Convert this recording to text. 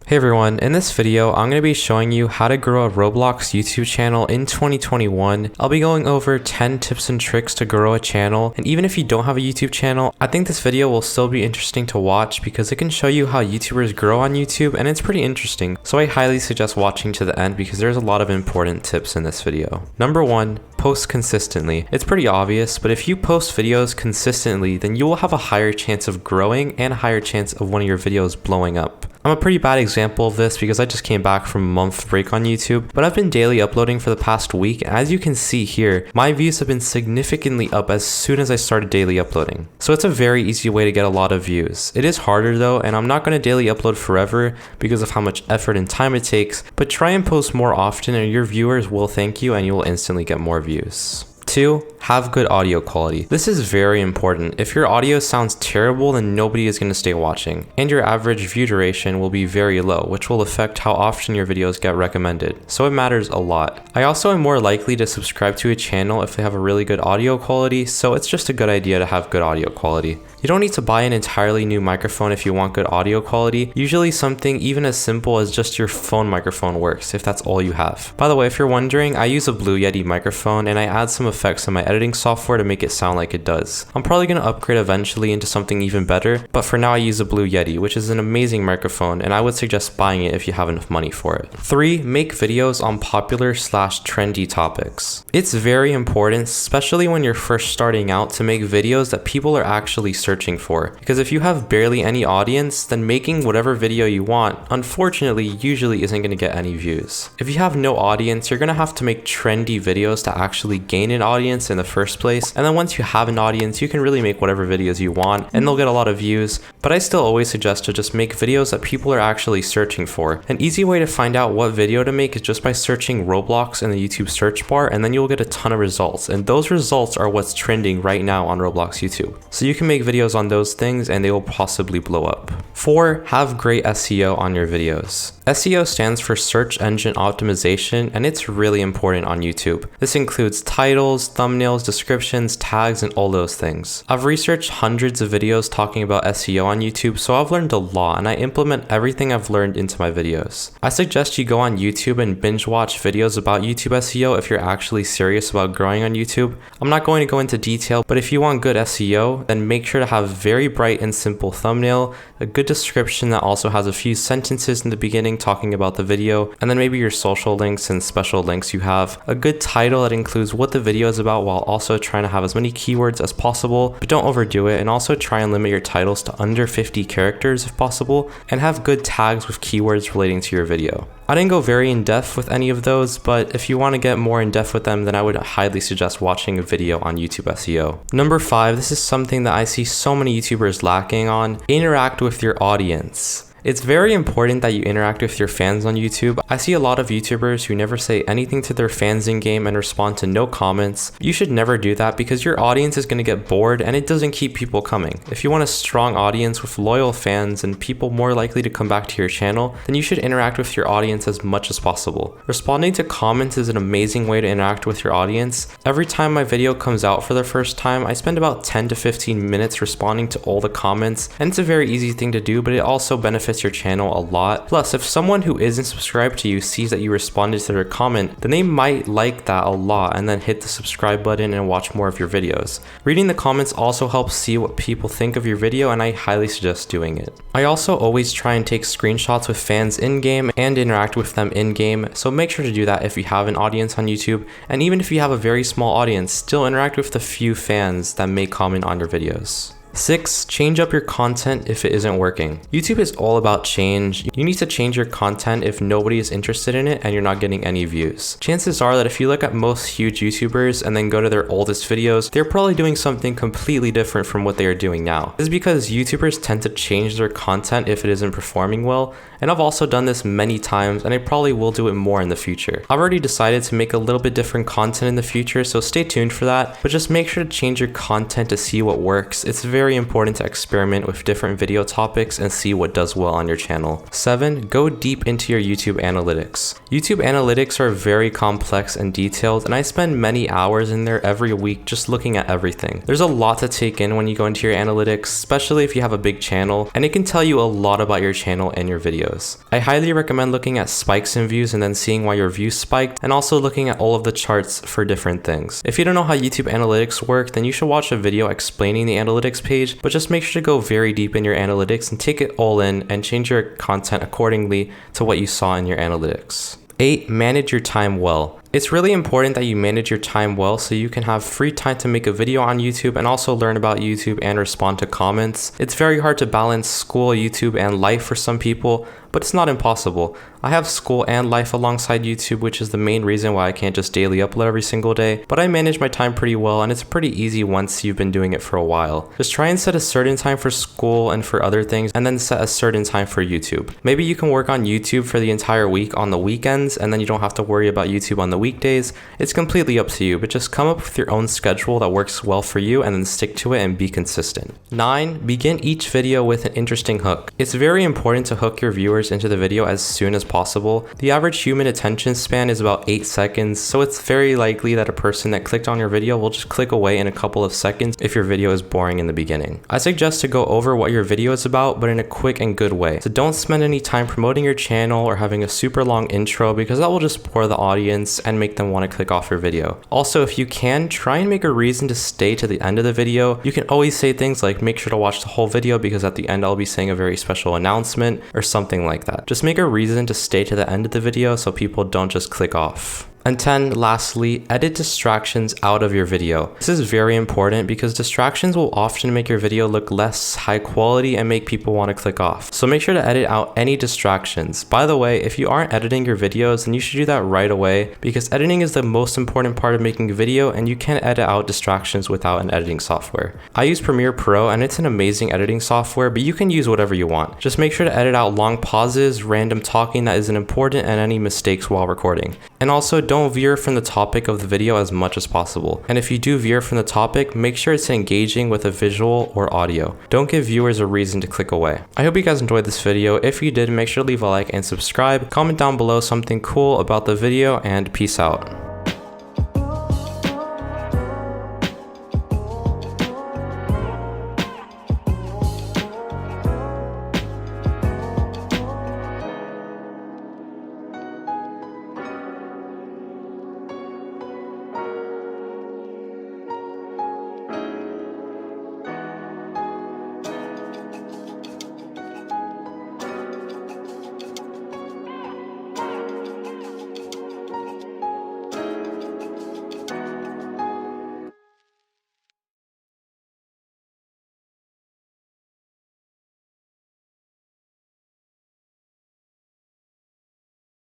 Hey everyone, in this video, I'm going to be showing you how to grow a Roblox YouTube channel in 2021. I'll be going over 10 tips and tricks to grow a channel, and even if you don't have a YouTube channel, I think this video will still be interesting to watch because it can show you how YouTubers grow on YouTube, and it's pretty interesting. So I highly suggest watching to the end because there's a lot of important tips in this video. Number 1, post consistently. It's pretty obvious, but if you post videos consistently, then you will have a higher chance of growing and a higher chance of one of your videos blowing up. I'm a pretty bad example of this because I just came back from a month break on YouTube, but I've been daily uploading for the past week, and as you can see here, my views have been significantly up as soon as I started daily uploading. So it's a very easy way to get a lot of views. It is harder though, and I'm not going to daily upload forever because of how much effort and time it takes, but try and post more often and your viewers will thank you and you will instantly get more views. 2, have good audio quality. This is very important. If your audio sounds terrible, then nobody is going to stay watching, and your average view duration will be very low, which will affect how often your videos get recommended. So it matters a lot. I also am more likely to subscribe to a channel if they have a really good audio quality, so it's just a good idea to have good audio quality. You don't need to buy an entirely new microphone if you want good audio quality. Usually something even as simple as just your phone microphone works if that's all you have. By the way, if you're wondering, I use a Blue Yeti microphone and I add some effects in my editing software to make it sound like it does. I'm probably going to upgrade eventually into something even better, but for now I use a Blue Yeti, which is an amazing microphone, and I would suggest buying it if you have enough money for it. 3, make videos on popular/trendy topics. It's very important, especially when you're first starting out, to make videos that people are actually searching for, because if you have barely any audience, then making whatever video you want, unfortunately, usually isn't going to get any views. If you have no audience, you're going to have to make trendy videos to actually gain an audience in the first place, and then once you have an audience, you can really make whatever videos you want and they'll get a lot of views. But I still always suggest to just make videos that people are actually searching for. An easy way to find out what video to make is just by searching Roblox in the YouTube search bar, and then you'll get a ton of results, and those results are what's trending right now on Roblox YouTube. So you can make videos on those things and they will possibly blow up. 4, have great SEO on your videos. SEO stands for search engine optimization, and it's really important on YouTube. This includes titles, thumbnails, descriptions, tags, and all those things. I've researched hundreds of videos talking about SEO on YouTube, so I've learned a lot and I implement everything I've learned into my videos. I suggest you go on YouTube and binge watch videos about YouTube SEO if you're actually serious about growing on YouTube. I'm not going to go into detail, but if you want good SEO, then make sure to have very bright and simple thumbnail, a good description that also has a few sentences in the beginning talking about the video, and then maybe your social links and special links you have, a good title that includes what the video is about while also trying to have as many keywords as possible, but don't overdo it, and also try and limit your titles to under 50 characters if possible, and have good tags with keywords relating to your video. I didn't go very in depth with any of those, but if you want to get more in depth with them, then I would highly suggest watching a video on YouTube SEO. Number 5, this is something that I see so many YouTubers lacking on: interact with your audience. It's very important that you interact with your fans on YouTube. I see a lot of YouTubers who never say anything to their fans in game and respond to no comments. You should never do that because your audience is going to get bored and it doesn't keep people coming. If you want a strong audience with loyal fans and people more likely to come back to your channel, then you should interact with your audience as much as possible. Responding to comments is an amazing way to interact with your audience. Every time my video comes out for the first time, I spend about 10 to 15 minutes responding to all the comments, and it's a very easy thing to do, but it also benefits your channel a lot. Plus, if someone who isn't subscribed to you sees that you responded to their comment, then they might like that a lot and then hit the subscribe button and watch more of your videos. Reading the comments also helps see what people think of your video, and I highly suggest doing it. I also always try and take screenshots with fans in-game and interact with them in-game, so make sure to do that if you have an audience on YouTube, and even if you have a very small audience, still interact with the few fans that may comment on your videos. 6, change up your content if it isn't working. YouTube is all about change. You need to change your content if nobody is interested in it and you're not getting any views. Chances are that if you look at most huge YouTubers and then go to their oldest videos, they're probably doing something completely different from what they are doing now. This is because YouTubers tend to change their content if it isn't performing well, and I've also done this many times and I probably will do it more in the future. I've already decided to make a little bit different content in the future, so stay tuned for that, but just make sure to change your content to see what works. It's very very important to experiment with different video topics and see what does well on your channel. 7. Go deep into your YouTube analytics. YouTube analytics are very complex and detailed, and I spend many hours in there every week just looking at everything. There's a lot to take in when you go into your analytics, especially if you have a big channel, and it can tell you a lot about your channel and your videos. I highly recommend looking at spikes in views and then seeing why your views spiked, and also looking at all of the charts for different things. If you don't know how YouTube analytics work, then you should watch a video explaining the analytics page, but just make sure to go very deep in your analytics and take it all in and change your content accordingly to what you saw in your analytics. 8. Manage your time well. It's really important that you manage your time well so you can have free time to make a video on YouTube and also learn about YouTube and respond to comments. It's very hard to balance school, YouTube, and life for some people, but it's not impossible. I have school and life alongside YouTube, which is the main reason why I can't just daily upload every single day, but I manage my time pretty well, and it's pretty easy once you've been doing it for a while. Just try and set a certain time for school and for other things, and then set a certain time for YouTube. Maybe you can work on YouTube for the entire week on the weekends, and then you don't have to worry about YouTube on the weekdays. It's completely up to you, but just come up with your own schedule that works well for you and then stick to it and be consistent. 9. Begin each video with an interesting hook. It's very important to hook your viewers into the video as soon as possible. The average human attention span is about 8 seconds, so it's very likely that a person that clicked on your video will just click away in a couple of seconds if your video is boring in the beginning. I suggest to go over what your video is about, but in a quick and good way. So don't spend any time promoting your channel or having a super long intro, because that will just bore the audience and make them want to click off your video. Also, if you can, try and make a reason to stay to the end of the video. You can always say things like, make sure to watch the whole video because at the end I'll be saying a very special announcement or something like that. Just make a reason to stay to the end of the video so people don't just click off. And 10, lastly, edit distractions out of your video. This is very important because distractions will often make your video look less high quality and make people want to click off. So make sure to edit out any distractions. By the way, if you aren't editing your videos, then you should do that right away, because editing is the most important part of making a video, and you can't edit out distractions without an editing software. I use Premiere Pro, and it's an amazing editing software, but you can use whatever you want. Just make sure to edit out long pauses, random talking that isn't important, and any mistakes while recording. And also, don't veer from the topic of the video as much as possible. And if you do veer from the topic, make sure it's engaging with a visual or audio. Don't give viewers a reason to click away. I hope you guys enjoyed this video. If you did, make sure to leave a like and subscribe. Comment down below something cool about the video, and peace out.